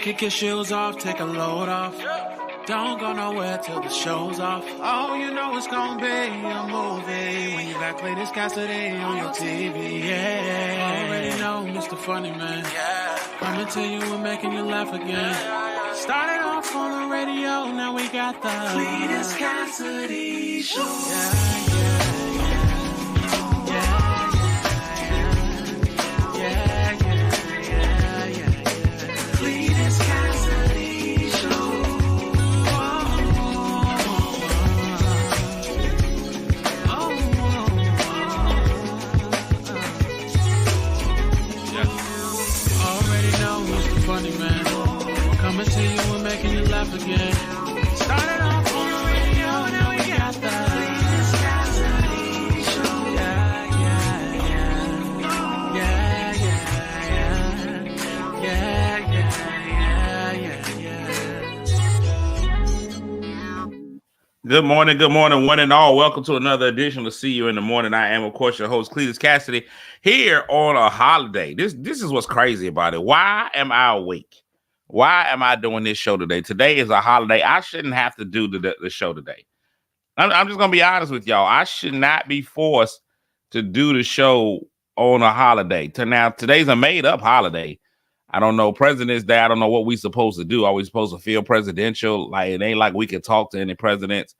Kick your shoes off, take a load off. Don't go nowhere till the show's off. Oh, you know it's gonna be a movie when you got Cletus Cassidy on your TV. Yeah, already know Mr. Funny Man. Coming to you and making you laugh again. Started off on the radio, now we got the Cletus Cassidy Show. Again. Started off on the radio, now we got the Cletus Cassidy Show. Good morning, one and all. Welcome to another edition of See You in the Morning. I am, of course, your host, Cletus Cassidy, here on a holiday. This is what's crazy about it. Why am I awake? Why am I doing this show today? Today is a holiday. I shouldn't have to do the show today. I'm just going to be honest with y'all. I should not be forced to do the show on a holiday. Now, today's a made-up holiday. I don't know. President's Day, I don't know what we supposed to do. Are we supposed to feel presidential? Like, it ain't like we can talk to any presidents.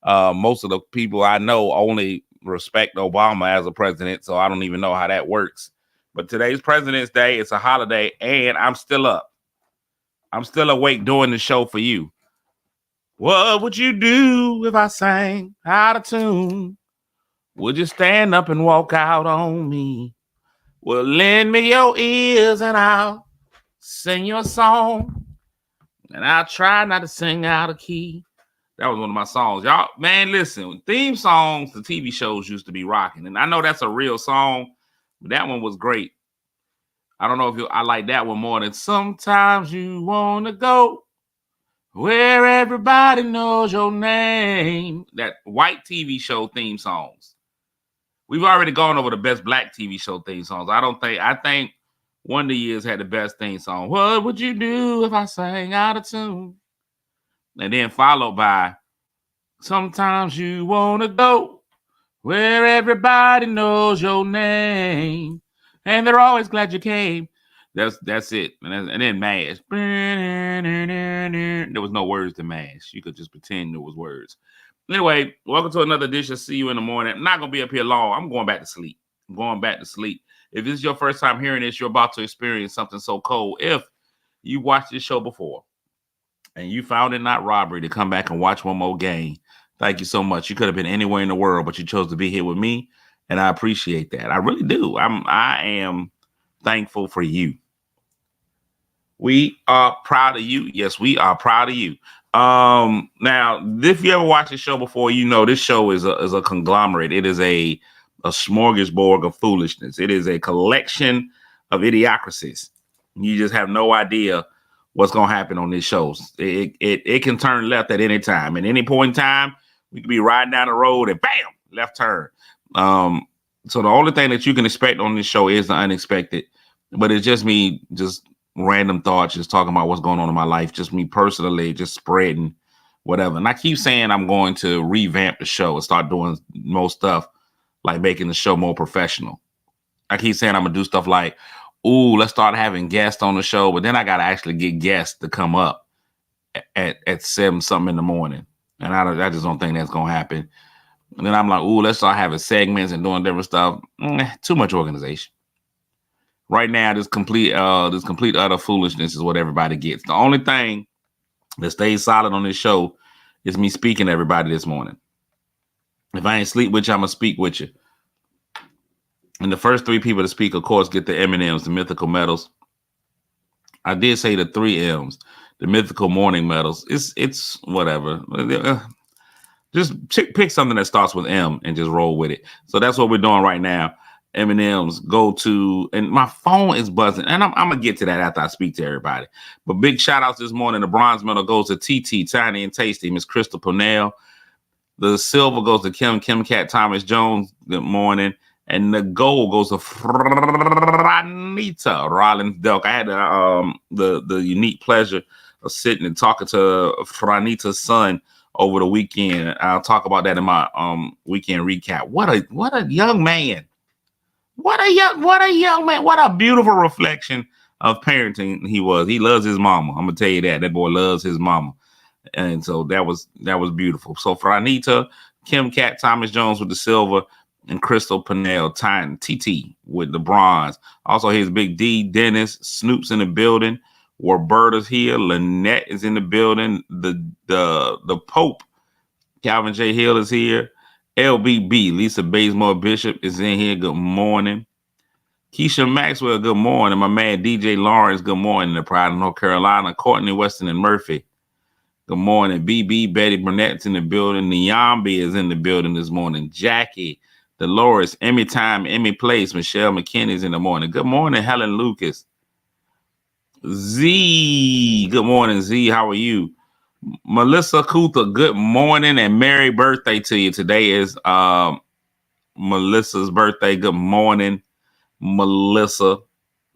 Most of the people I know only respect Obama as a president, so I don't even know how that works. But today's President's Day. It's a holiday, and I'm still up. I'm still awake doing the show for you. What would you do if I sang out of tune? Would you stand up and walk out on me? Well, lend me your ears and I'll sing your song. And I'll try not to sing out of key. That was one of my songs. Y'all, man, listen, theme songs to TV shows used to be rocking. And I know that's a real song, but that one was great. I don't know if I like that one more than Sometimes You Want to Go Where Everybody Knows Your Name. That white TV show theme songs. We've already gone over the best black TV show theme songs. I think Wonder Years had the best theme song. What would you do if I sang out of tune? And then followed by Sometimes You Want to Go Where Everybody Knows Your Name. And they're always glad you came. That's it. And then MASH. There was no words to MASH. You could just pretend there was words. Anyway, welcome to another edition of See You in the Morning. I'm not going to be up here long. I'm going back to sleep. If this is your first time hearing this, you're about to experience something so cold. If you watched this show before and you found it not robbery to come back and watch one more game, thank you so much. You could have been anywhere in the world, but you chose to be here with me. And I appreciate that. I really do. I am thankful for you. We are proud of you. Yes, we are proud of you. Now, if you ever watched this show before, you know this show is a conglomerate. It is a smorgasbord of foolishness. It is a collection of idiocracies. You just have no idea what's going to happen on this show. It can turn left at any time. At any point in time, we could be riding down the road and bam, left turn. So the only thing that you can expect on this show is the unexpected, but it's just me, just random thoughts, just talking about what's going on in my life, just me personally, just spreading whatever. And I keep saying I'm going to revamp the show and start doing more stuff like making the show more professional. I keep saying I'm gonna do stuff like, ooh, let's start having guests on the show, but then I gotta actually get guests to come up at 7 something in the morning, and I just don't think that's gonna happen. And then I'm like, ooh, let's start having segments and doing different stuff. Too much organization. Right now, this complete utter foolishness is what everybody gets. The only thing that stays solid on this show is me speaking to everybody this morning. If I ain't sleep with you, I'm going to speak with you. And the first 3 people to speak, of course, get the M&Ms, the mythical medals. I did say the 3 M's, the mythical morning medals. It's whatever. Just pick something that starts with M and just roll with it. So that's what we're doing right now. M&M's go to, and my phone is buzzing, and I'm going to get to that after I speak to everybody. But big shout outs this morning. The bronze medal goes to TT, Tiny and Tasty, Miss Crystal Purnell. The silver goes to Kim Cat Thomas Jones. Good morning. And the goal goes to Franita Rollins Delk. I had the unique pleasure of sitting and talking to Franita's son over the weekend. I'll talk about that in my weekend recap. What a young man. What a young man. What a beautiful reflection of parenting he was. He loves his mama. I'm gonna tell you that. That boy loves his mama. And so that was beautiful. So for Anita, Kim Cat, Thomas Jones with the silver, and Crystal Pennell tying TT with the bronze. Also, here's Big D, Dennis, Snoop's in the building. Warberta's here. Lynette is in the building. The Pope, Calvin J. Hill is here. LBB, Lisa Bazemore Bishop is in here. Good morning. Keisha Maxwell, good morning. My man DJ Lawrence, good morning. The Pride of North Carolina. Courtney Weston and Murphy, good morning. BB, Betty Burnett's in the building. Nyambi is in the building this morning. Jackie, Dolores, Emmy Time, Emmy Place. Michelle McKinney's in the morning. Good morning, Helen Lucas. Z, good morning, Z. How are you? Melissa Kutha, good morning and merry birthday to you. Today is Melissa's birthday. Good morning, Melissa.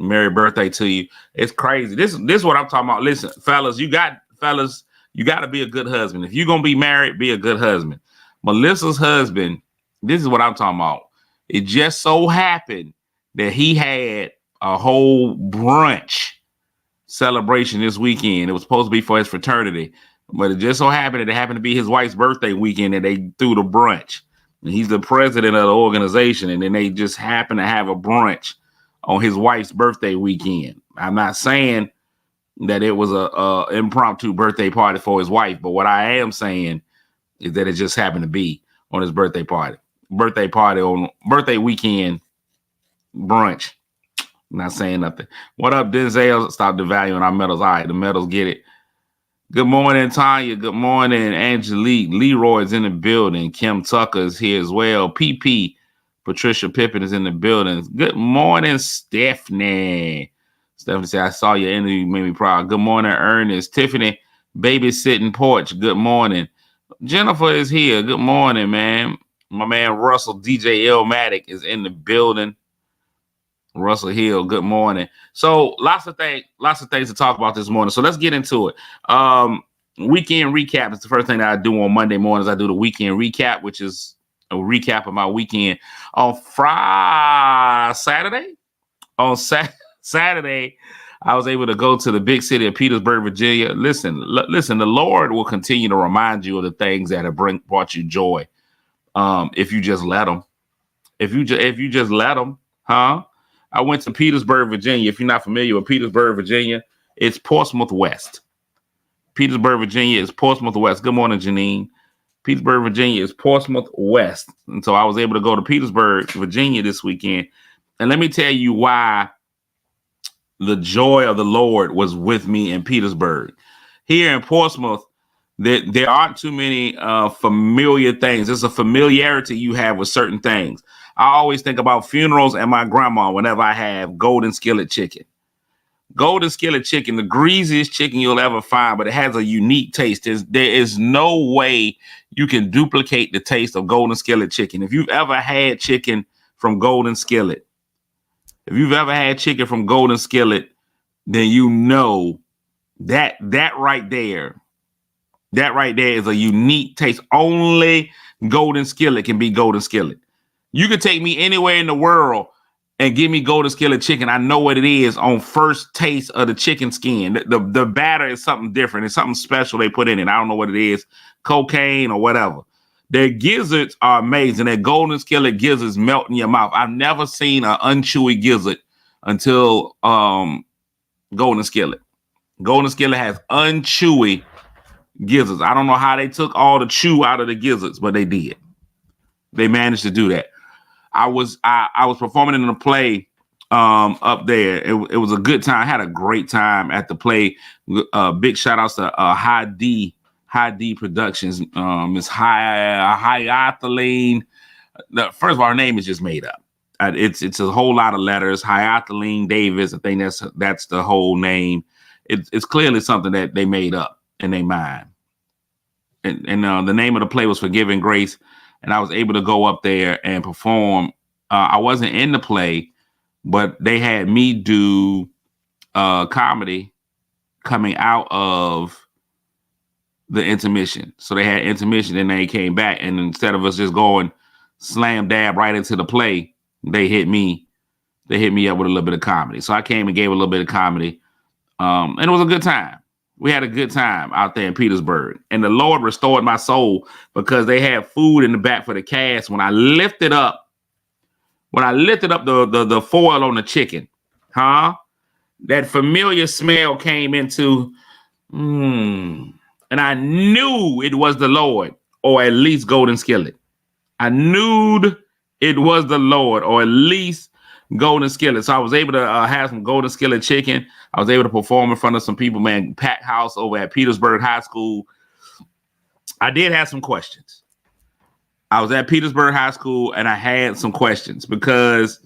Merry birthday to you. It's crazy. This is what I'm talking about. Listen, fellas, you got to be a good husband. If you're gonna be married, be a good husband. Melissa's husband, this is what I'm talking about. It just so happened that he had a whole brunch celebration this weekend. It was supposed to be for his fraternity, but it just so happened that it happened to be his wife's birthday weekend and they threw the brunch. And he's the president of the organization, and then they just happened to have a brunch on his wife's birthday weekend. I'm not saying that it was a impromptu birthday party for his wife, but what I am saying is that it just happened to be on his birthday party on birthday weekend brunch. I'm not saying nothing. What up, Denzel? Stop devaluing our medals. All right, the medals get it. Good morning, Tanya. Good morning, Angelique. Leroy's in the building. Kim Tucker is here as well. PP, Patricia Pippen is in the building. Good morning, Stephanie. Stephanie said, I saw your interview, made me proud. Good morning, Ernest. Tiffany, babysitting porch. Good morning. Jennifer is here. Good morning, man. My man Russell, DJ Illmatic is in the building. Russell Hill, good morning. So lots of things to talk about this morning. So let's get into it. Weekend recap is the first thing that I do on Monday mornings. I do the weekend recap, which is a recap of my weekend. On Saturday, I was able to go to the big city of Petersburg, Virginia. Listen, the Lord will continue to remind you of the things that have brought you joy. If you just let them. If you just let them, huh? I went to Petersburg, Virginia. If you're not familiar with Petersburg, Virginia, it's Portsmouth West. Petersburg, Virginia is Portsmouth West. Good morning, Janine. Petersburg, Virginia is Portsmouth West. And so I was able to go to Petersburg, Virginia this weekend. And let me tell you why the joy of the Lord was with me in Petersburg. Here in Portsmouth, there aren't too many familiar things. There's a familiarity you have with certain things. I always think about funerals and my grandma whenever I have golden skillet chicken. Golden skillet chicken, the greasiest chicken you'll ever find, but it has a unique taste. There is no way you can duplicate the taste of golden skillet chicken. If you've ever had chicken from Golden Skillet, then you know that right there is a unique taste. Only Golden Skillet can be Golden Skillet. You could take me anywhere in the world and give me Golden Skillet chicken. I know what it is on first taste of the chicken skin. The batter is something different. It's something special they put in it. I don't know what it is, cocaine or whatever. Their gizzards are amazing. Their Golden Skillet gizzards melt in your mouth. I've never seen an unchewy gizzard until Golden Skillet. Golden Skillet has unchewy gizzards. I don't know how they took all the chew out of the gizzards, but they did. They managed to do that. I was performing in a play up there. It was a good time. I had a great time at the play. Big shout outs to High D Productions. Miss Hyathaline. First of all, her name is just made up. It's a whole lot of letters. Hyathaline Davis. I think that's the whole name. It's clearly something that they made up in their mind. And the name of the play was Forgiving Grace. And I was able to go up there and perform I wasn't in the play, but they had me do comedy coming out of the intermission. So they had intermission and they came back. And instead of us just going slam dab right into the play, they hit me up with a little bit of comedy. So I came and gave a little bit of comedy. And it was a good time. We had a good time out there in Petersburg. And the Lord restored my soul because they had food in the back for the cast. When I lifted up the foil on the chicken, that familiar smell came into, and I knew it was the Lord, or at least Golden Skillet. I knew it was the Lord, or at least Golden Skillet. So I was able to have some Golden Skillet chicken. I was able to perform in front of some people, man. Packed house over at Petersburg High School. I did have some questions. I was at Petersburg High School and I had some questions because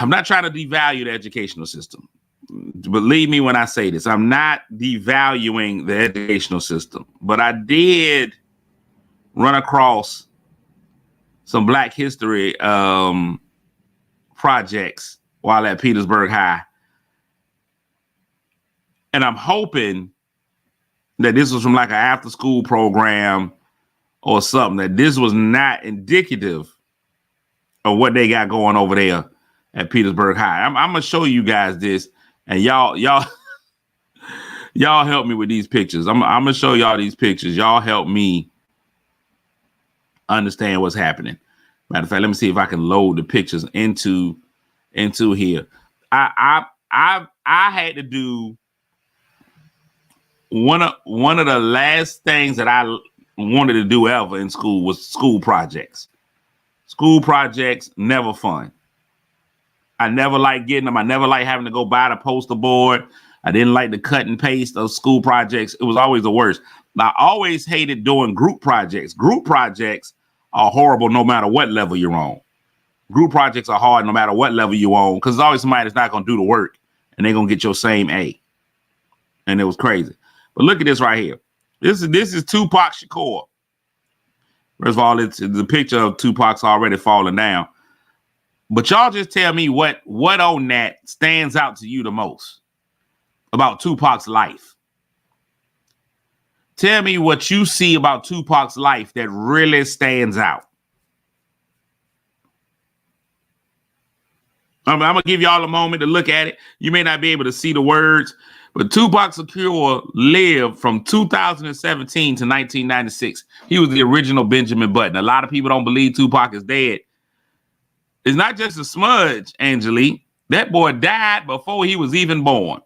I'm not trying to devalue the educational system. Believe me when I say this, I'm not devaluing the educational system, but I did run across some Black history projects while at Petersburg High. And I'm hoping that this was from like an after school program or something, that this was not indicative of what they got going over there at Petersburg High. I'm going to show you guys this, and y'all help me with these pictures. I'm going to show y'all these pictures. Y'all help me understand what's happening. Matter of fact, let me see if I can load the pictures into here. I had to do one of the last things that I wanted to do ever in school was school projects. School projects, never fun. I never liked getting them. I never liked having to go buy the poster board. I didn't like the cut and paste of school projects. It was always the worst. I always hated doing group projects. Group projects are horrible no matter what level you're on. Group projects are hard no matter what level you're on, because there's always somebody that's not going to do the work and they're going to get your same A. And it was crazy. But look at this right here. This is Tupac Shakur. First of all, it's the picture of Tupac's already falling down. But y'all just tell me what on that stands out to you the most about Tupac's life. Tell me what you see about Tupac's life that really stands out. I'm going to give y'all a moment to look at it. You may not be able to see the words, but Tupac Shakur lived from 2017 to 1996. He was the original Benjamin Button. A lot of people don't believe Tupac is dead. It's not just a smudge, Angelique. That boy died before he was even born.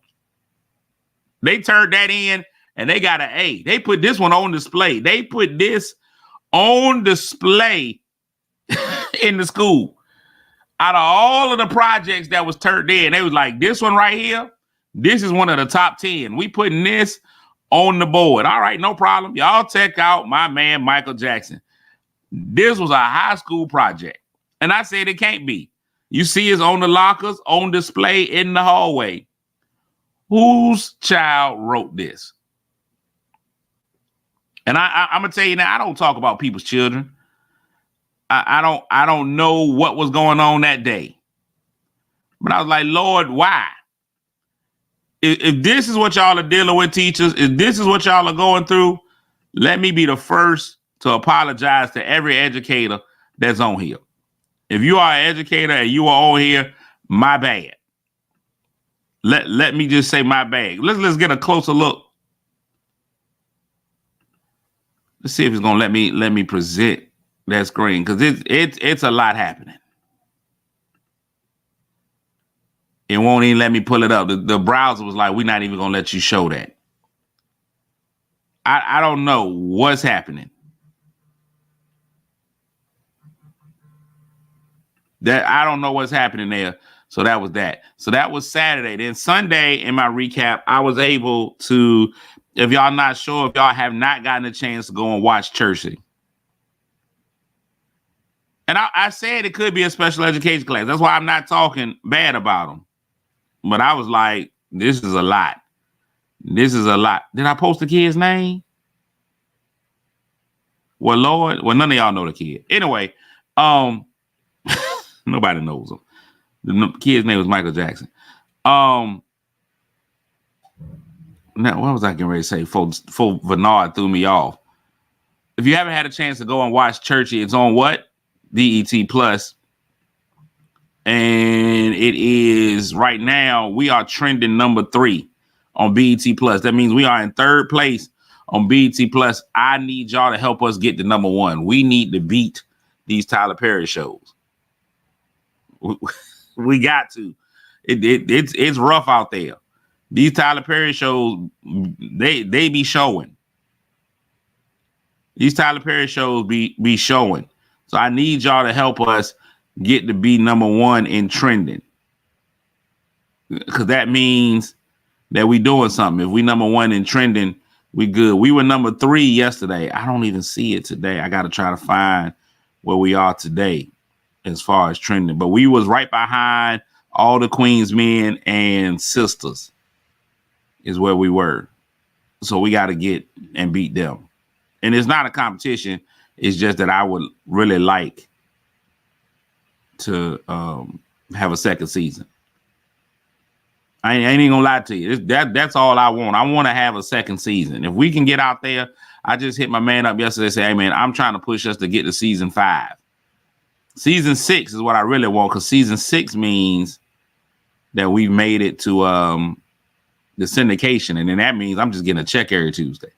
They turned that in and they got an A. They put this one on display. They put this on display in the school. Out of all of the projects that was turned in, they was like, this one right here, this is one of the top 10. We putting this on the board. All right, no problem. Y'all check out my man, Michael Jackson. This was a high school project. And I said it can't be. You see it's on the lockers, on display in the hallway. Whose child wrote this? And I'm going to tell you now, I don't talk about people's children. I don't know what was going on that day. But I was like, Lord, why? If this is what y'all are dealing with, teachers, if this is what y'all are going through, let me be the first to apologize to every educator that's on here. If you are an educator and you are on here, my bad. Let me just say my bad. Let's get a closer look. Let's see if it's gonna let me present that screen, because it's a lot happening. It won't even let me pull it up. The browser was like, we're not even gonna let you show that. I don't know what's happening. I don't know what's happening there. So that was that. So that was Saturday. Then Sunday, in my recap, I was able to, if y'all not sure, if y'all have not gotten a chance to go and watch Churchy. And I said it could be a special education class. That's why I'm not talking bad about them. But I was like, this is a lot. This is a lot. Did I post the kid's name? Well, Lord, well, none of y'all know the kid. Anyway, Nobody knows him. The kid's name was Michael Jackson. Now, what was I getting ready to say? Before Vernard threw me off. If you haven't had a chance to go and watch Churchy, it's on what? BET Plus. And it is right now, we are trending number 3 on BET Plus. That means we are in 3rd place on BET Plus. I need y'all to help us get to number 1. We need to beat these Tyler Perry shows. We got to. It's rough out there. These Tyler Perry shows, they be showing. These Tyler Perry shows be showing. So I need y'all to help us get to be number 1 in trending. Because that means that we doing something. If we number 1 in trending, we good. We were number 3 yesterday. I don't even see it today. I got to try to find where we are today as far as trending. But we was right behind All the Queen's Men and Sisters is where we were. So we got to get and beat them. And it's not a competition. It's just that I would really like to have a second season. I ain't even gonna lie to you. That's all I want. I want to have a second season. If we can get out there, I just hit my man up yesterday and say, hey man, I'm trying to push us to get to season 5. Season 6 is what I really want, because season 6 means that we've made it to the syndication, and then that means I'm just getting a check every Tuesday.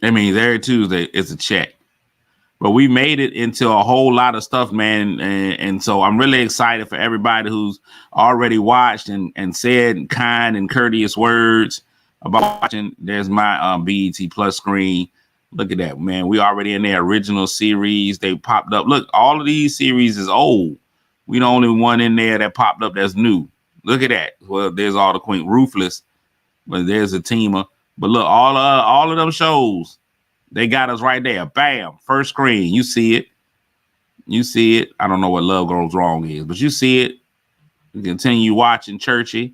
That means every Tuesday it's a check. But we made it into a whole lot of stuff, man. And so I'm really excited for everybody who's already watched and said kind and courteous words about watching. There's my BET Plus screen. Look at that, man. We already in their original series. They popped up. Look, all of these series is old. We the only one in there that popped up that's new. Look at that. Well, there's All the Queen. Ruthless. But there's a teamer. But look, all of them shows, they got us right there. Bam. First screen. You see it. You see it. I don't know what Love Goes Wrong is, but you see it. You continue watching Churchy.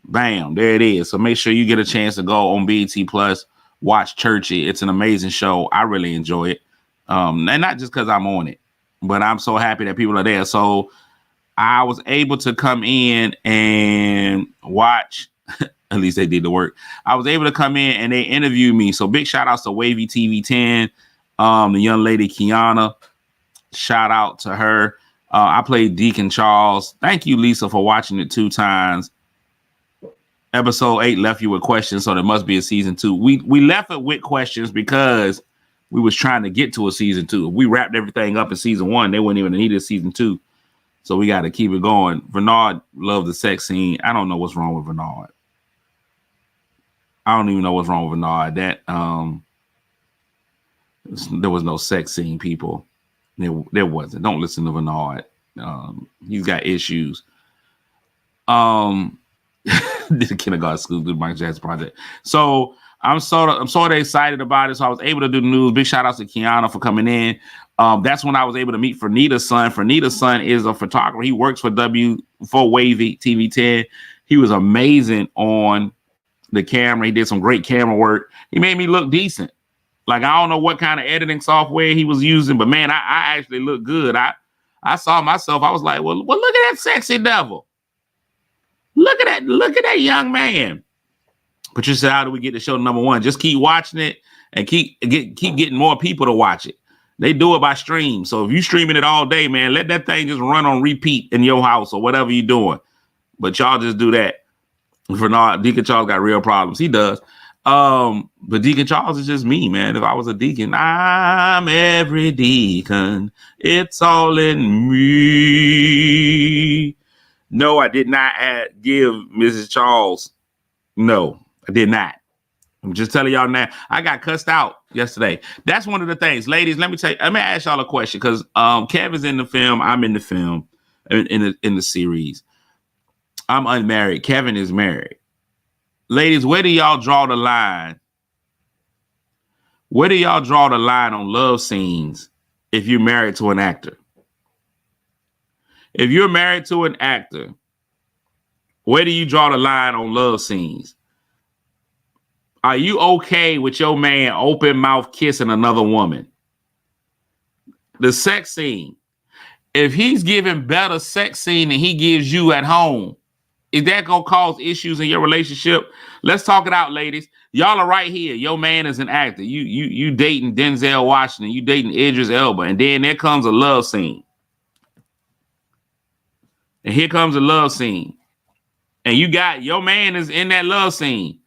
Bam. There it is. So make sure you get a chance to go on BET Plus. Watch Churchy. It's an amazing show. I really enjoy it. And not just because I'm on it, but I'm so happy that people are there. So I was able to come in and watch. At least they did the work. I was able to come in and they interviewed me. So big shout outs to Wavy TV 10, the young lady Kiana. Shout out to her. I played Deacon Charles. Thank you, Lisa, for watching it 2 times. Episode 8 left you with questions, so there must be a season 2. We left it with questions because we was trying to get to a season 2. If we wrapped everything up in season 1, they wouldn't even need a season 2. So we got to keep it going. Bernard loved the sex scene. I don't know what's wrong with Bernard. I don't even know what's wrong with Bernard. That there was no sex scene, people. There wasn't. Don't listen to Bernard. He's got issues. The kindergarten school, the Michael Jackson project. So I'm sort of excited about it. So I was able to do the news. Big shout outs to Kiana for coming in. That's when I was able to meet Fernita's son. Fernita's son is a photographer. He works for Wavy TV 10. He was amazing on the camera. He did some great camera work. He made me look decent. Like, I don't know what kind of editing software he was using, but man, I actually look good. I saw myself. I was like, well, look at that sexy devil. Look at that young man. But you said, how do we get the show number 1? Just keep watching it and keep getting more people to watch it. They do it by stream. So if you streaming it all day, man, let that thing just run on repeat in your house or whatever you're doing. But y'all just do that. For not, Deacon Charles got real problems. He does. But Deacon Charles is just me, man. If I was a deacon, I'm every deacon. It's all in me. No, I did not give Mrs. Charles. No, I did not. I'm just telling y'all now. I got cussed out yesterday. That's one of the things, ladies. Let me ask y'all a question, because Kevin's in the film. I'm in the film, in the series. I'm unmarried. Kevin is married. Ladies, where do y'all draw the line? Where do y'all draw the line on love scenes if you're married to an actor? If you're married to an actor, where do you draw the line on love scenes? Are you okay with your man open mouth kissing another woman? The sex scene. If he's giving better sex scene than he gives you at home, is that gonna cause issues in your relationship? Let's talk it out, ladies. Y'all are right here. Your man is an actor. You dating Denzel Washington. You dating Idris Elba, and then there comes a love scene. And here comes a love scene, and you got your man is in that love scene.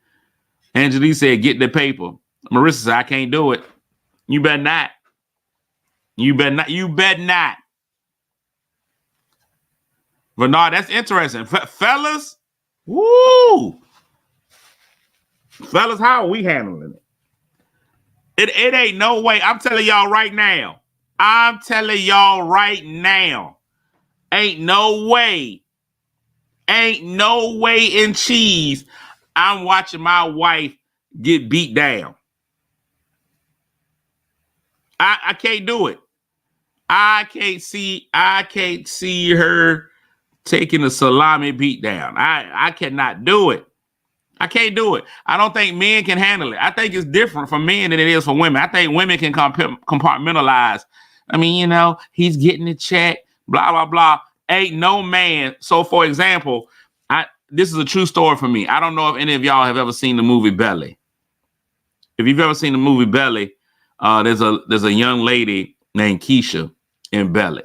Angelique said, "Get the paper." Marissa said, "I can't do it." You better not. You better not. You better not. Bernard, that's interesting. Fellas, woo! Fellas, how are we handling it? It ain't no way. I'm telling y'all right now. I'm telling y'all right now. Ain't no way. Ain't no way in cheese I'm watching my wife get beat down. I can't do it. I can't see her taking a salami beat down. I cannot do it. I can't do it. I don't think men can handle it. I think it's different for men than it is for women. I think women can compartmentalize. I mean, you know, he's getting a check, blah, blah, blah. Ain't no man. So, for example, this is a true story for me. I don't know if any of y'all have ever seen the movie Belly. If you've ever seen the movie Belly, there's a young lady named Keisha in Belly.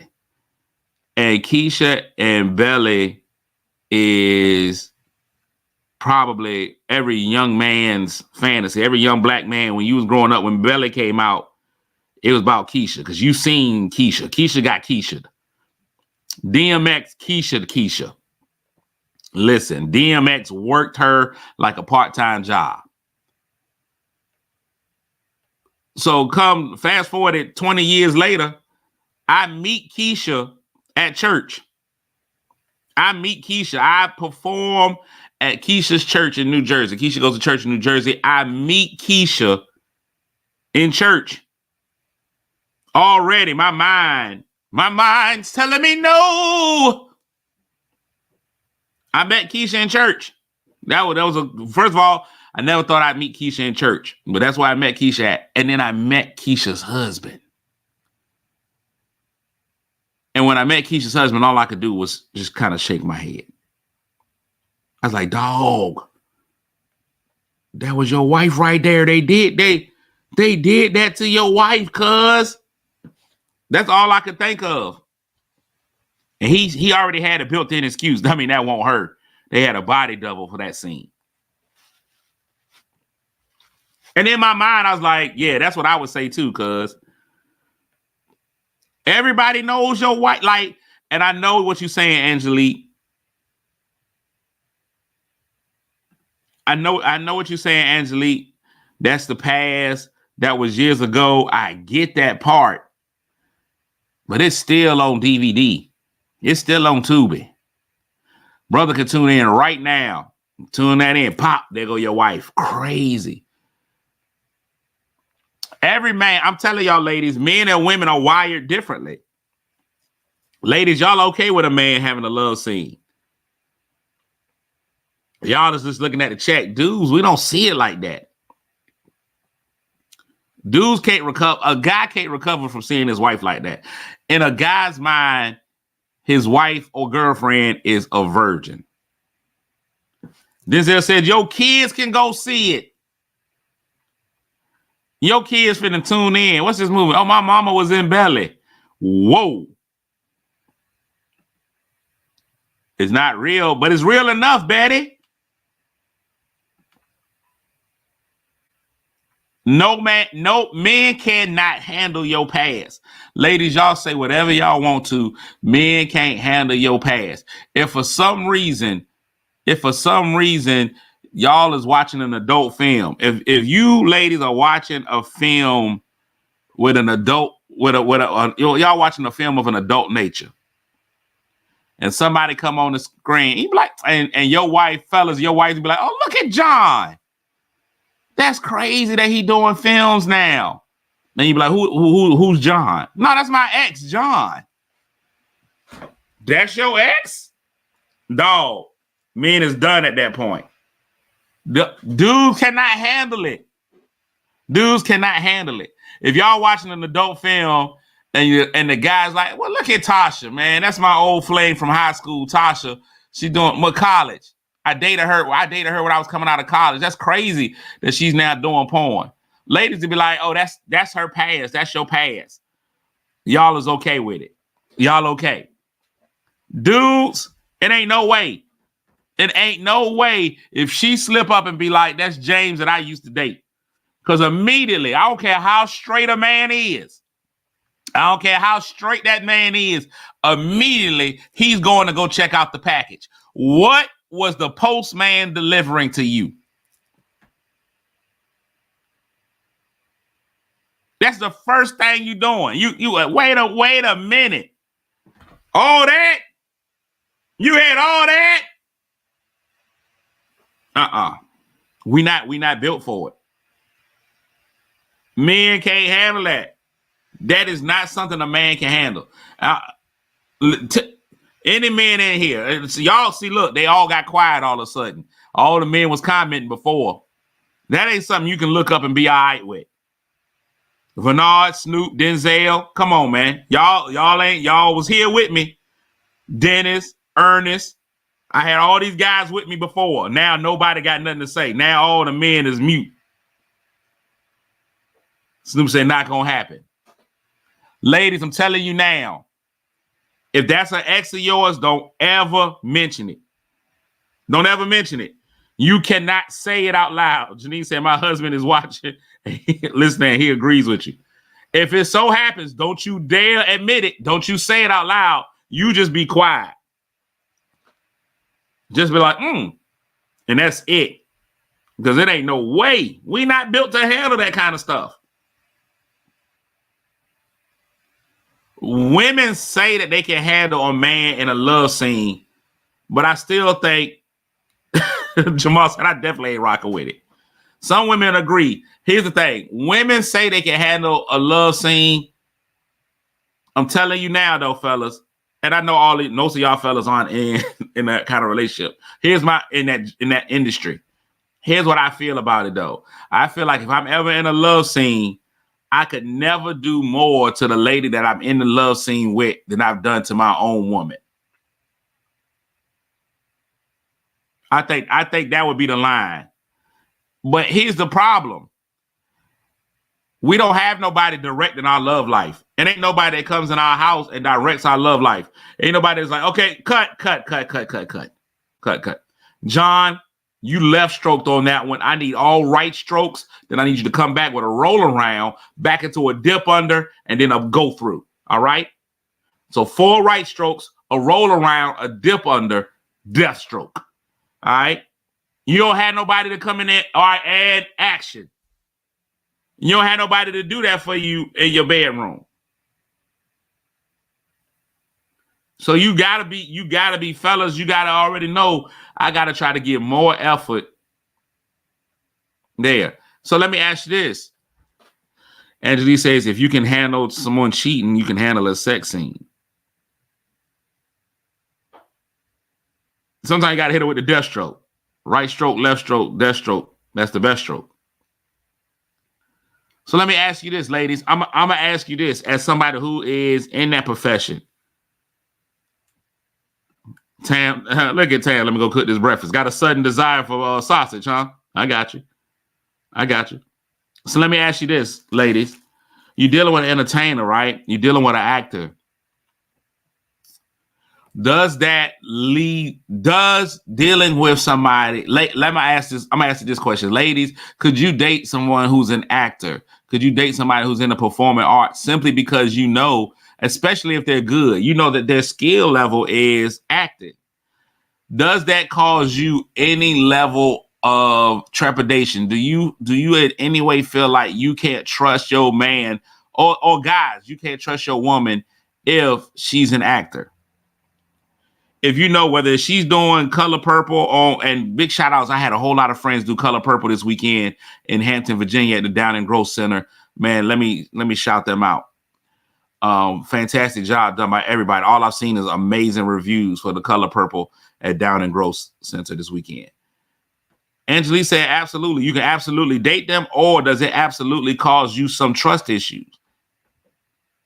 And Keisha and Belly is probably every young man's fantasy. Every young black man, when you was growing up, when Belly came out, it was about Keisha, because you seen Keisha. Keisha got Keisha. DMX Keisha. Listen, DMX worked her like a part-time job. So come fast forward it 20 years later, I meet Keisha at church. I perform at Keisha's church in New Jersey. Keisha goes to church in New Jersey. I meet Keisha in church. Already, my mind's telling me no. I met Keisha in church. That was first of all, I never thought I'd meet Keisha in church, but that's where I met Keisha at. And then I met Keisha's husband. And when I met Keisha's husband, all I could do was just kind of shake my head. I was like, dog, that was your wife right there. They did that to your wife, cuz. That's all I could think of. And he already had a built-in excuse. I mean, that won't hurt. They had a body double for that scene. And in my mind, I was like, yeah, that's what I would say too, cuz. Everybody knows your wife. Like, and I know what you're saying, Angelique. I know what you're saying, Angelique. That's the past. That was years ago. I get that part. But it's still on DVD. It's still on Tubi. Brother can tune in right now. Tune that in. Pop, there go your wife. Crazy. Every man, I'm telling y'all, ladies, men and women are wired differently. Ladies, y'all okay with a man having a love scene? Y'all is just looking at the chat. Dudes, we don't see it like that. Dudes can't recover. A guy can't recover from seeing his wife like that. In a guy's mind, his wife or girlfriend is a virgin. Denzel said, your kids can go see it. Your kids finna tune in. What's this movie? Oh, my mama was in Belly. Whoa. It's not real, but it's real enough, Betty. No men cannot handle your past. Ladies, y'all say whatever y'all want to. Men can't handle your past. If for some reason y'all is watching an adult film, if you ladies are watching a film with an adult, y'all watching a film of an adult nature, and somebody come on the screen, you be like, and your wife, fellas, your wife be like, oh, look at John. That's crazy that he doing films now. Then you be like, who's John? No, that's my ex, John. That's your ex? Dog, men is done at that point. Dudes cannot handle it. Dudes cannot handle it. If y'all watching an adult film And the guy's like, well, look at Tasha, man. That's my old flame from high school, Tasha. She doing college. I dated her when I was coming out of college. That's crazy that she's now doing porn. Ladies to be like, oh, that's her past. That's your past. Y'all is okay with it. Y'all okay. Dudes, it ain't no way. It ain't no way if she slip up and be like, that's James that I used to date. Because immediately, I don't care how straight a man is. I don't care how straight that man is. Immediately, he's going to go check out the package. What was the postman delivering to you? That's the first thing you doing. You wait a minute. All that? You had all that? We not built for it. Men can't handle that. That is not something a man can handle. Any man in here, y'all see, look, they all got quiet all of a sudden. All the men was commenting before. That ain't something you can look up and be all right with. Bernard, Snoop, Denzel, come on, man. Y'all was here with me. Dennis, Ernest. I had all these guys with me before. Now nobody got nothing to say. Now all the men is mute. Snoop said, not gonna happen. Ladies, I'm telling you now, if that's an ex of yours, don't ever mention it. Don't ever mention it. You cannot say it out loud. Janine said, my husband is watching. Listening, he agrees with you. If it so happens, don't you dare admit it. Don't you say it out loud. You just be quiet. Just be like, and that's it. Because it ain't no way. We not built to handle that kind of stuff. Women say that they can handle a man in a love scene, but I still think Jamal said I definitely ain't rocking with it. Some women agree. Here's the thing. Women say they can handle a love scene. I'm telling you now, though, fellas, and I know most of y'all fellas aren't in that kind of relationship. Here's in that industry. Here's what I feel about it, though. I feel like if I'm ever in a love scene, I could never do more to the lady that I'm in the love scene with than I've done to my own woman. I think that would be the line. But here's the problem. We don't have nobody directing our love life. It ain't nobody that comes in our house and directs our love life. Ain't nobody that's like, okay, cut. John, you left stroked on that one. I need all right strokes. Then I need you to come back with a roll around, back into a dip under, and then a go through. All right? So 4 right strokes, a roll around, a dip under, death stroke. All right? You don't have nobody to come in there, all right, add action. You don't have nobody to do that for you in your bedroom. So you gotta be fellas, you gotta already know I gotta try to give more effort there. So let me ask you this. Angelique says, if you can handle someone cheating, you can handle a sex scene. Sometimes you gotta hit it with the death stroke. Right stroke, left stroke, death stroke. That's the best stroke. So let me ask you this, ladies. I'm gonna ask you this as somebody who is in that profession. Tam, look at Tam. Let me go cook this breakfast. Got a sudden desire for sausage, huh? I got you. So let me ask you this, ladies. You're dealing with an entertainer, right? You're dealing with an actor. Does dealing with somebody, let me ask this, I'm gonna ask you this question. Ladies, could you date someone who's an actor? Could you date somebody who's in the performing arts simply because you know, especially if they're good, you know that their skill level is acting? Does that cause you any level of trepidation? Do you in any way feel like you can't trust your man or guys, you can't trust your woman if she's an actor? If you know whether she's doing Color Purple and big shout outs, I had a whole lot of friends do Color Purple this weekend in Hampton, Virginia at the Down and Growth Center. Man, let me shout them out. Fantastic job done by everybody. All I've seen is amazing reviews for the Color Purple at Down and Growth Center this weekend. Angelique said, absolutely. You can absolutely date them, or does it absolutely cause you some trust issues?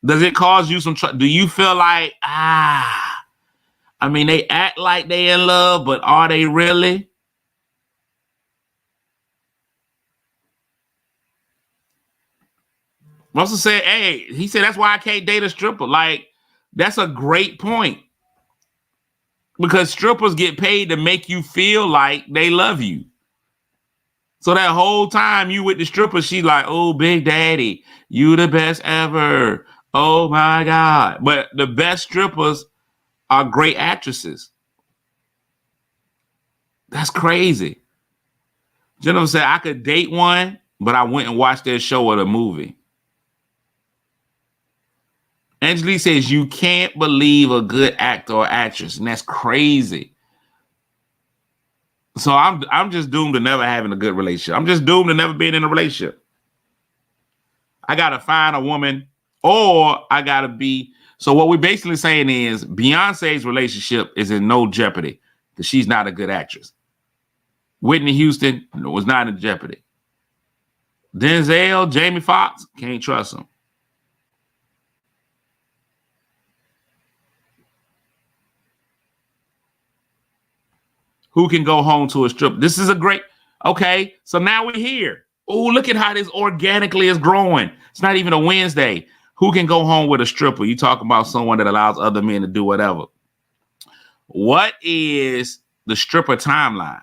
Does it cause you some do you feel like, I mean, they act like they in love, but are they really? Russell said, hey, he said, that's why I can't date a stripper. Like, that's a great point. Because strippers get paid to make you feel like they love you. So that whole time you with the stripper, she's like, oh, Big Daddy, you the best ever. Oh my God. But the best strippers are great actresses. That's crazy. Jennifer said, I could date one, but I went and watched their show or the movie. Angelique says, you can't believe a good actor or actress, and that's crazy. So I'm just doomed to never having a good relationship. I'm just doomed to never being in a relationship. I got to find a woman, or I got to be. So what we're basically saying is Beyonce's relationship is in no jeopardy because she's not a good actress. Whitney Houston was not in jeopardy. Denzel, Jamie Foxx, can't trust him. Who can go home to a strip? This is a great, okay, so now we're here. Oh, look at how this organically is growing. It's not even a Wednesday. Who can go home with a stripper? You talking about someone that allows other men to do whatever. What is the stripper timeline?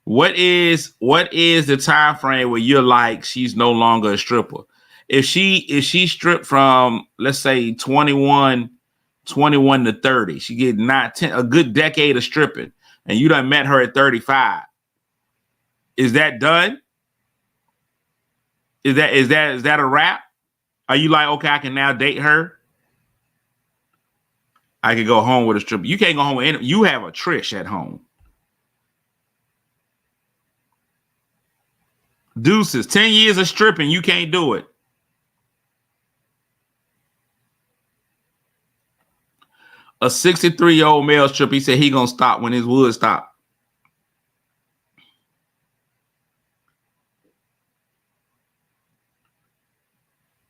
What is the time frame where you're like, she's no longer a stripper? If she stripped from, let's say 21 to 30, she get a good decade of stripping, and you done met her at 35. Is that done? Is that a wrap? Are you like, okay, I can now date her? I can go home with a stripper. You can't go home with any, you have a Trish at home. Deuces, 10 years of stripping, you can't do it. A 63-year-old male stripper, he said he gonna stop when his wood stop.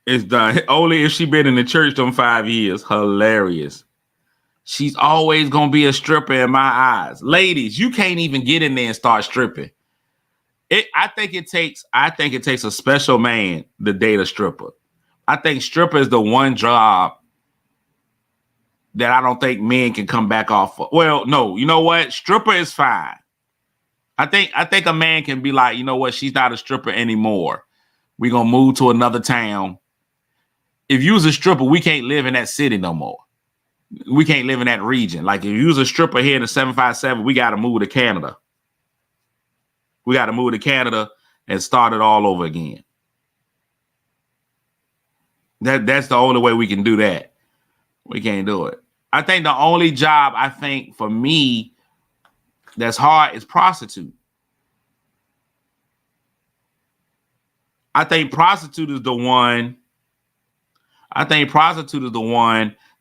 It's done. Only if she been in the church them 5 years. Hilarious. She's always gonna be a stripper in my eyes. Ladies, you can't even get in there and start stripping. I think it takes a special man to date a stripper. I think stripper is the one job that I don't think men can come back off of. Well, no, you know what? Stripper is fine. I think a man can be like, you know what? She's not a stripper anymore. We're gonna move to another town. If you was a stripper, we can't live in that city no more. We can't live in that region. Like if you was a stripper here in the 757, we got to move to Canada. We got to move to Canada and start it all over again. That's the only way we can do that. We can't do it. I think the only job I think for me that's hard is prostitute. I think prostitute is the one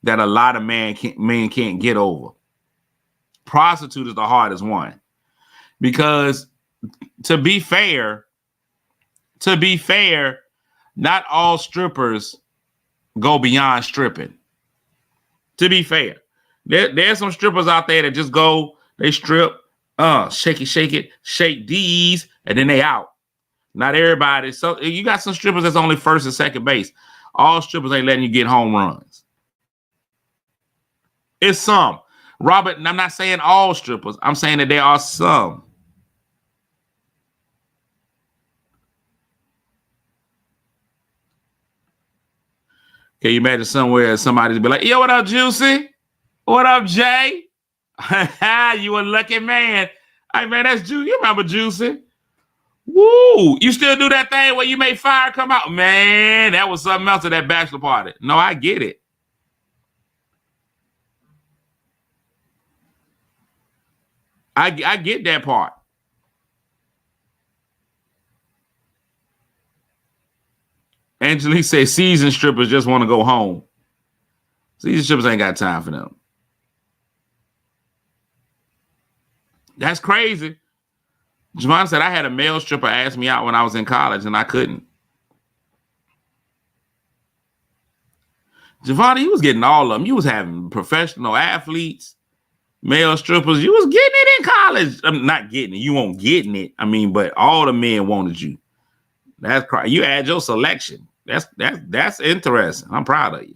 that a lot of men can't get over. Prostitute is the hardest one. Because to be fair, not all strippers go beyond stripping. To be fair, there's some strippers out there that just go, they strip, shake it, shake these, and then they out. Not everybody. So you got some strippers that's only first and second base. All strippers ain't letting you get home runs. It's some. Robert, and I'm not saying all strippers. I'm saying that there are some. Can you imagine somewhere somebody's be like, yo, what up, Juicy? What up, Jay? You a lucky man. Hey, man, that's Juicy. You remember Juicy? Woo! You still do that thing where you make fire come out? Man, that was something else at that bachelor party. No, I get it. I get that part. Angelique says seasoned strippers just want to go home. Seasoned strippers ain't got time for them. That's crazy. Javon said, I had a male stripper ask me out when I was in college and I couldn't. Javon, you was getting all of them. You was having professional athletes, male strippers. You was getting it in college. I'm not getting it. You won't getting it. I mean, but all the men wanted you. That's crazy. You had your selection. That's interesting. I'm proud of you.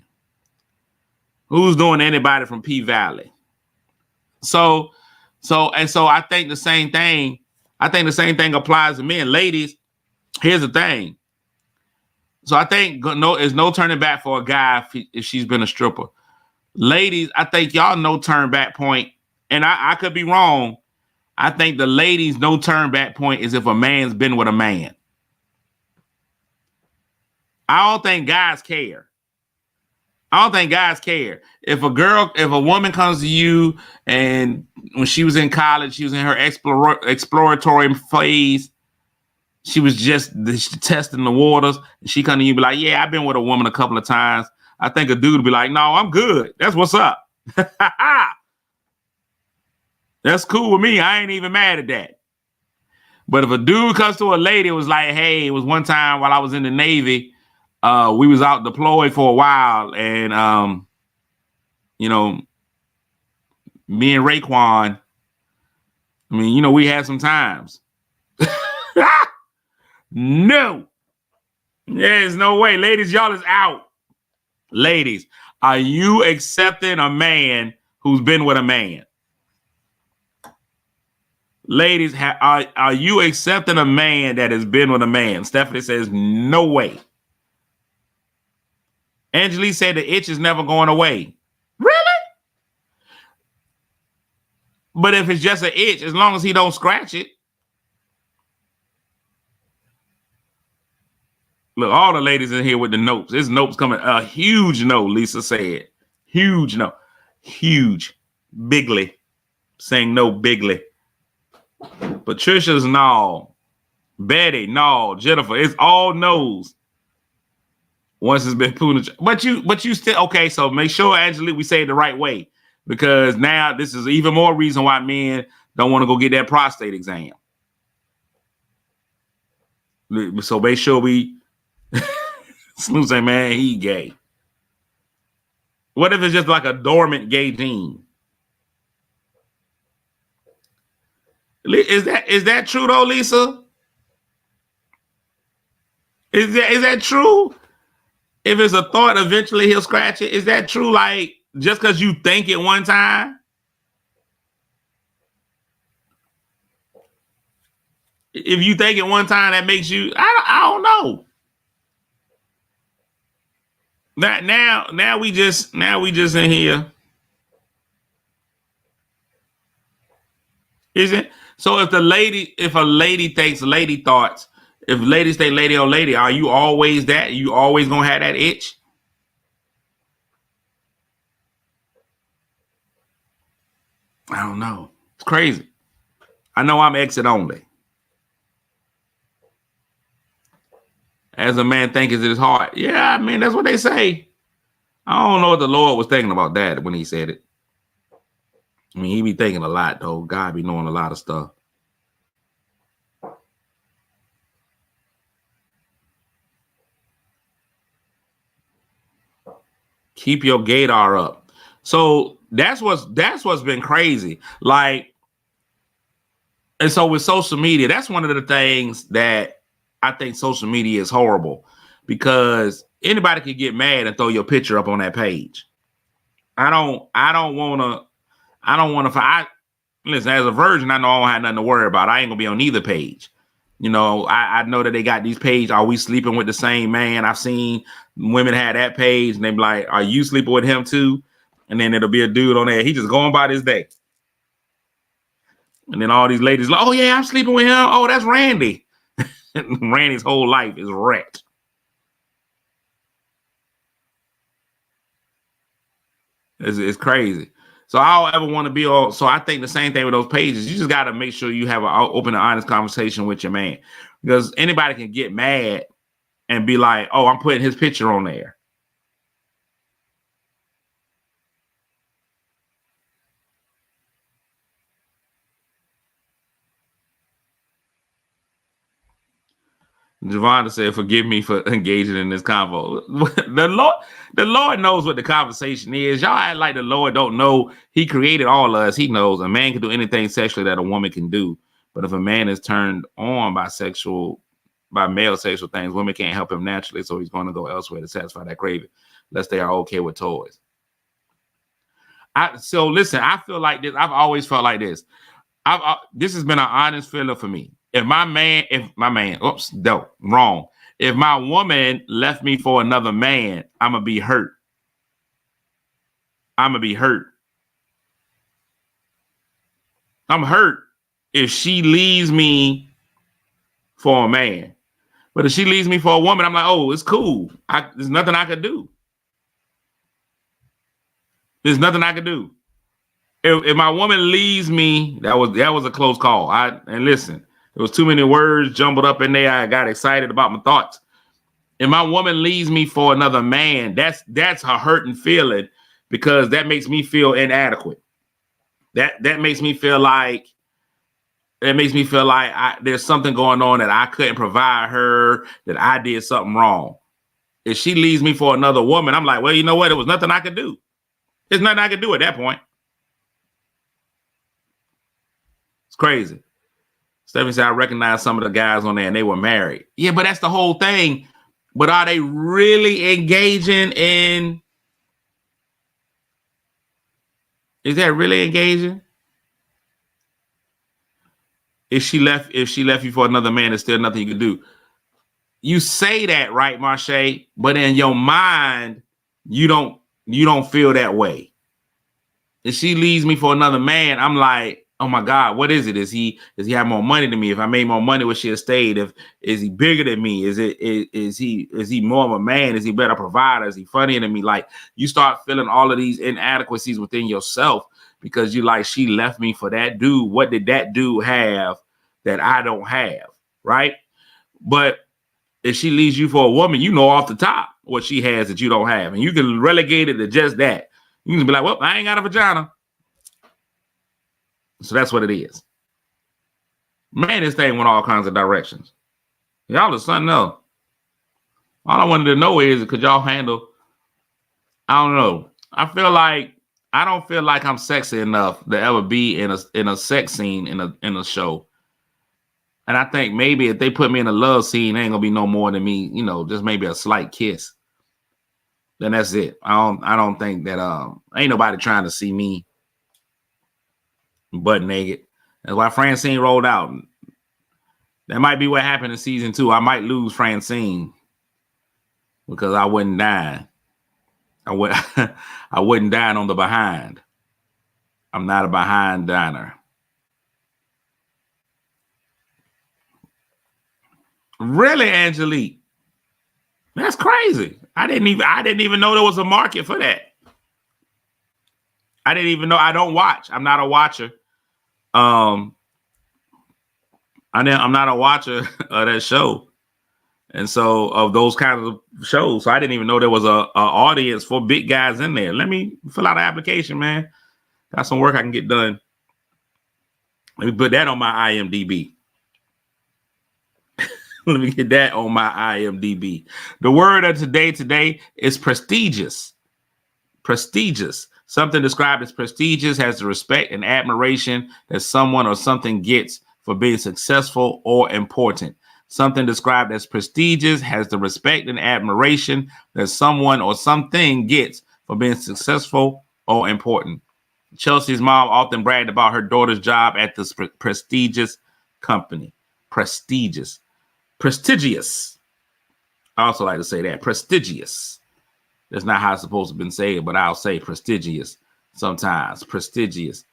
Who's doing anybody from P Valley? So I think the same thing. I think the same thing applies to men. Ladies, here's the thing. So I think there's no turning back for a guy if she's been a stripper. Ladies, I think y'all no turn back point, and I could be wrong. I think the ladies' no turn back point is if a man's been with a man. I don't think guys care. If a woman comes to you and when she was in college, she was in her exploratory phase, she was just testing the waters. She come to you and be like, yeah, I've been with a woman a couple of times. I think a dude would be like, no, I'm good. That's what's up. That's cool with me. I ain't even mad at that. But if a dude comes to a lady and was like, hey, it was one time while I was in the Navy, we was out deployed for a while, and me and Raekwon, I mean, we had some times. No. There's no way. Ladies, y'all is out. Ladies, are you accepting a man who's been with a man? Ladies, are you accepting a man that has been with a man? Stephanie says, no way. Angelique said the itch is never going away. Really? But if it's just an itch, as long as he don't scratch it. Look, all the ladies in here with the notes. This note's coming. A huge no, Lisa said. Huge no. Huge. Bigly. Saying no, bigly. Patricia's no. Betty, no. Jennifer, it's all no's. Once it's been proven. But you still, okay, so make sure, Angelique, we say it the right way. Because now this is even more reason why men don't want to go get that prostate exam. So make sure we Snoop say, man, he gay. What if it's just like a dormant gay gene? Is that true though, Lisa? Is that true? If it's a thought, eventually he'll scratch it. Is that true? Like just because you think it one time? If you think it one time, that makes you. I don't know. Now we just in here. Is it? So if a lady thinks lady thoughts, if ladies think lady on lady, are you always that? You always gonna have that itch? I don't know. It's crazy. I know I'm exit only. As a man thinketh in his heart. Yeah, I mean, that's what they say. I don't know what the Lord was thinking about that when he said it. I mean, he be thinking a lot, though. God be knowing a lot of stuff. Keep your gaydar up. So that's what's been crazy. Like, and so with social media, that's one of the things that I think social media is horrible because anybody can get mad and throw your picture up on that page. I don't want to. Listen, as a virgin, I know I don't have nothing to worry about. I ain't gonna be on either page. I know that they got these pages. Are we sleeping with the same man? I've seen women have that page and they be like, are you sleeping with him too? And then it'll be a dude on there. He just going by his day. And then all these ladies like, oh yeah, I'm sleeping with him. Oh, that's Randy. Randy's whole life is wrecked. It's crazy. So I don't ever want to be all. So I think the same thing with those pages. You just got to make sure you have an open and honest conversation with your man, because anybody can get mad and be like, "Oh, I'm putting his picture on there." Javonda said, "Forgive me for engaging in this convo." The Lord knows what the conversation is. Y'all act like the Lord don't know. He created all of us. He knows a man can do anything sexually that a woman can do. But if a man is turned on by male sexual things, women can't help him naturally, so he's going to go elsewhere to satisfy that craving, unless they are okay with toys. So listen, I feel like this. I've always felt like this. This has been an honest feeling for me. If my man, wrong. If my woman left me for another man, I'm gonna be hurt. I'm hurt if she leaves me for a man. But if she leaves me for a woman, I'm like, oh, it's cool. There's nothing I could do. There's nothing I could do. If my woman leaves me, that was a close call. And listen, there was too many words jumbled up in there. I got excited about my thoughts. If my woman leaves me for another man, that's her hurting feeling, because that makes me feel inadequate. That makes me feel like there's something going on that I couldn't provide her, that I did something wrong. If she leaves me for another woman, I'm like, well, you know what? There was nothing I could do. There's nothing I could do at that point. It's crazy. Stephanie said, I recognize some of the guys on there and they were married. Yeah, but that's the whole thing. But are they really engaging in? Is that really engaging? If she left you for another man, there's still nothing you can do. You say that, right, Marche? But in your mind, you don't feel that way. If she leaves me for another man, I'm like, oh my God, what is it? Does he have more money than me? If I made more money, would she have stayed? Is he bigger than me? Is he more of a man? Is he better provider? Is he funnier than me? Like, you start feeling all of these inadequacies within yourself because you like, she left me for that dude. What did that dude have that I don't have? Right? But if she leaves you for a woman, you know off the top what she has that you don't have. And you can relegate it to just that. You can be like, well, I ain't got a vagina. So that's what it is. Man, this thing went all kinds of directions. Y'all are something else. All I wanted to know is, could y'all handle, I don't know. I don't feel like I'm sexy enough to ever be in a sex scene in a show. And I think maybe if they put me in a love scene, it ain't gonna be no more than me, just maybe a slight kiss. Then that's it. I don't think that ain't nobody trying to see me butt naked. That's why Francine rolled out. That might be what happened in season 2. I might lose Francine because I wouldn't dine. I wouldn't dine on the behind. I'm not a behind diner. Really, Angelique? That's crazy. I didn't even know there was a market for that. I didn't even know. I don't watch. I'm not a watcher. I'm not a watcher of that show, and so of those kinds of shows. So I didn't even know there was a audience for big guys in there. Let me fill out an application, man. Got some work I can get done. Let me put that on my IMDb. Let me get that on my IMDb. The word of today is prestigious. Prestigious. Something described as prestigious has the respect and admiration that someone or something gets for being successful or important. Something described as prestigious has the respect and admiration that someone or something gets for being successful or important. Chelsea's mom often bragged about her daughter's job at this prestigious company. Prestigious. Prestigious. I also like to say that. Prestigious. That's not how it's supposed to have been said, but I'll say prestigious sometimes. Prestigious.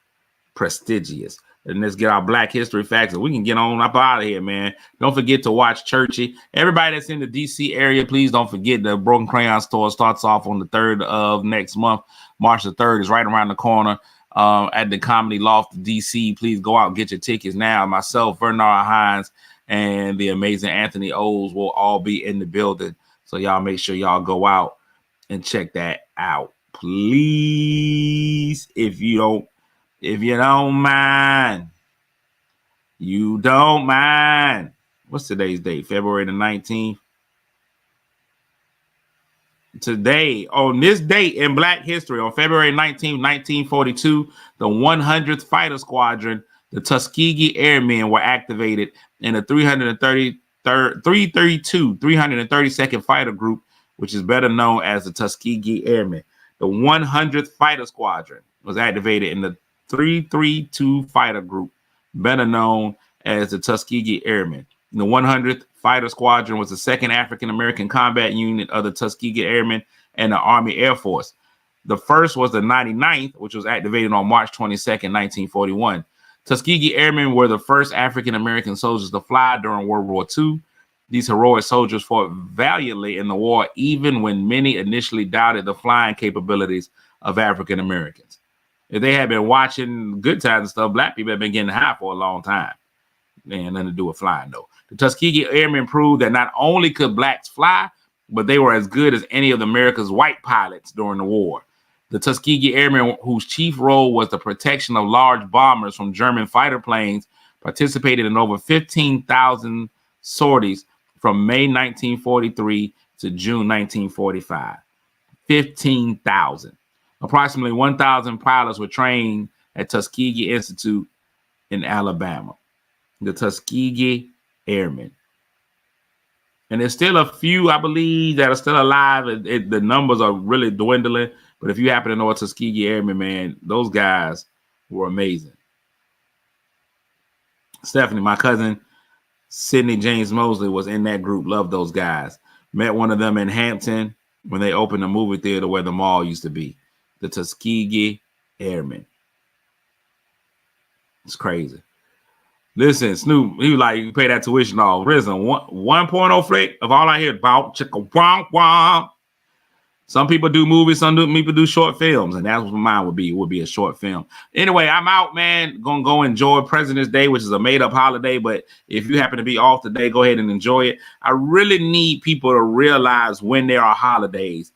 Prestigious. And let's get our Black History facts and we can get on up out of here, man. Don't forget to watch Churchy. Everybody that's in the DC area, please don't forget the Broken Crayon store starts off on the 3rd of next month. March the 3rd is right around the corner at the Comedy Loft DC. Please go out and get your tickets now. Myself, Bernard Hines, and the amazing Anthony Oles will all be in the building. So y'all make sure y'all go out and check that out, please. If you don't mind, you don't mind. What's today's date? February the 19th. Today, on this date in Black history, on February 19th, 1942, the 100th Fighter Squadron, the Tuskegee Airmen, were activated in the 332nd Fighter Group, which is better known as the Tuskegee Airmen. The 100th Fighter Squadron was activated in the 332 Fighter Group, better known as the Tuskegee Airmen. The 100th Fighter Squadron was the second African-American combat unit of the Tuskegee Airmen and the Army Air Force. The first was the 99th, which was activated on March 22nd, 1941. Tuskegee Airmen were the first African-American soldiers to fly during World War II. These heroic soldiers fought valiantly in the war, even when many initially doubted the flying capabilities of African-Americans. If they had been watching Good Times and stuff, Black people have been getting high for a long time. They had nothing to do with flying, though. The Tuskegee Airmen proved that not only could blacks fly, but they were as good as any of America's white pilots during the war. The Tuskegee Airmen, whose chief role was the protection of large bombers from German fighter planes, participated in over 15,000 sorties from May 1943 to June 1945. 15,000. Approximately 1,000 pilots were trained at Tuskegee Institute in Alabama. The Tuskegee Airmen. And there's still a few, I believe, that are still alive. The numbers are really dwindling. But if you happen to know a Tuskegee Airmen, man, those guys were amazing. Stephanie, my cousin, Sidney James Mosley, was in that group. Loved those guys. Met one of them in Hampton when they opened the movie theater where the mall used to be. The Tuskegee Airmen. It's crazy. Listen, Snoop, he was like, you pay that tuition off. Listen, 1.0 flick of all I hear about chicka womp womp. Some people do movies, some people do short films, and that's what mine would be. It would be a short film. Anyway, I'm out, man. Gonna go enjoy President's Day, which is a made-up holiday, but if you happen to be off today, go ahead and enjoy it. I really need people to realize when there are holidays.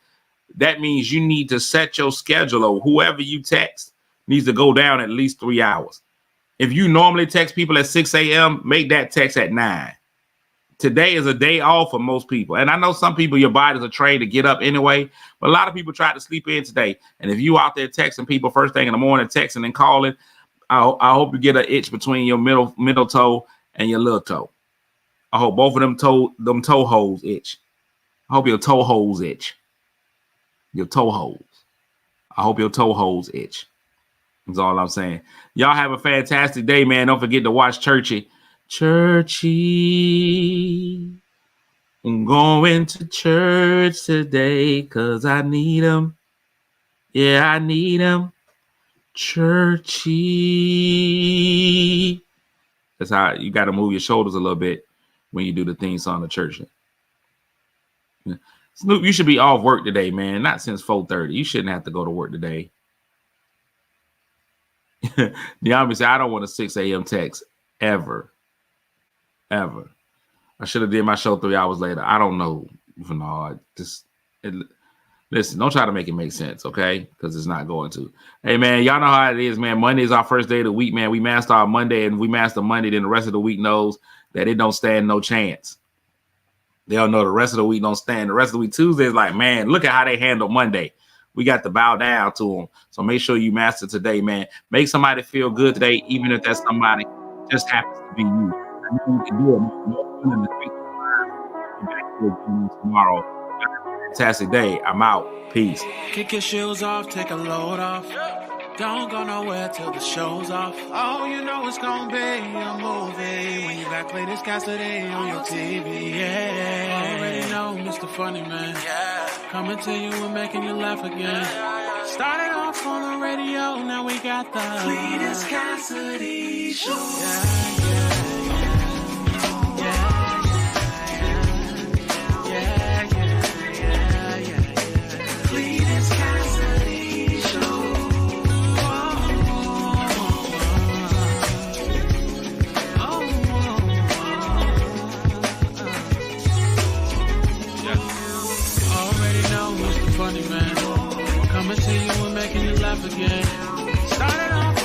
That means you need to set your schedule, or whoever you text needs to go down at least 3 hours. If you normally text people at 6 a.m., make that text at 9. Today is a day off for most people. And I know some people, your bodies are trained to get up anyway, but a lot of people try to sleep in today. And if you out there texting people first thing in the morning, texting and calling, I hope you get an itch between your middle toe and your little toe. I hope both of them toe holes itch. I hope your toe holes itch. Your toe holes. I hope your toe holes itch. That's all I'm saying. Y'all have a fantastic day, man. Don't forget to watch Churchy. Churchy. I'm going to church today because I need him. Yeah, I need him. Churchy. That's how you got to move your shoulders a little bit when you do the theme song of church. Yeah. Snoop, you should be off work today, man. Not since 4:30. You shouldn't have to go to work today. The Army said, I don't want a 6 a.m. text ever. Ever. I should have did my show 3 hours later. I don't know. Listen, don't try to make it make sense, okay? Because it's not going to. Hey, man, y'all know how it is, man. Monday is our first day of the week, man. We master our Monday, and we master Monday, then the rest of the week knows that it don't stand no chance. They'll know the rest of the week don't stand. The rest of the week, Tuesday is like, man, look at how they handle Monday. We got to bow down to them. So make sure you master today, man. Make somebody feel good today, even if that somebody just happens to be you. I know you can do it. Tomorrow. Fantastic day. I'm out. Peace. Kick your shoes off, take a load off. Don't go nowhere till the show's off. Oh, you know it's gonna be a movie when you got Clayton Cassidy on your TV. Yeah, already know Mr. Funny Man. Yeah, coming to you and making you laugh again. Started off on the radio, now we got the Clayton Cassidy Show. Funny Man, coming to you and making you laugh again. Started off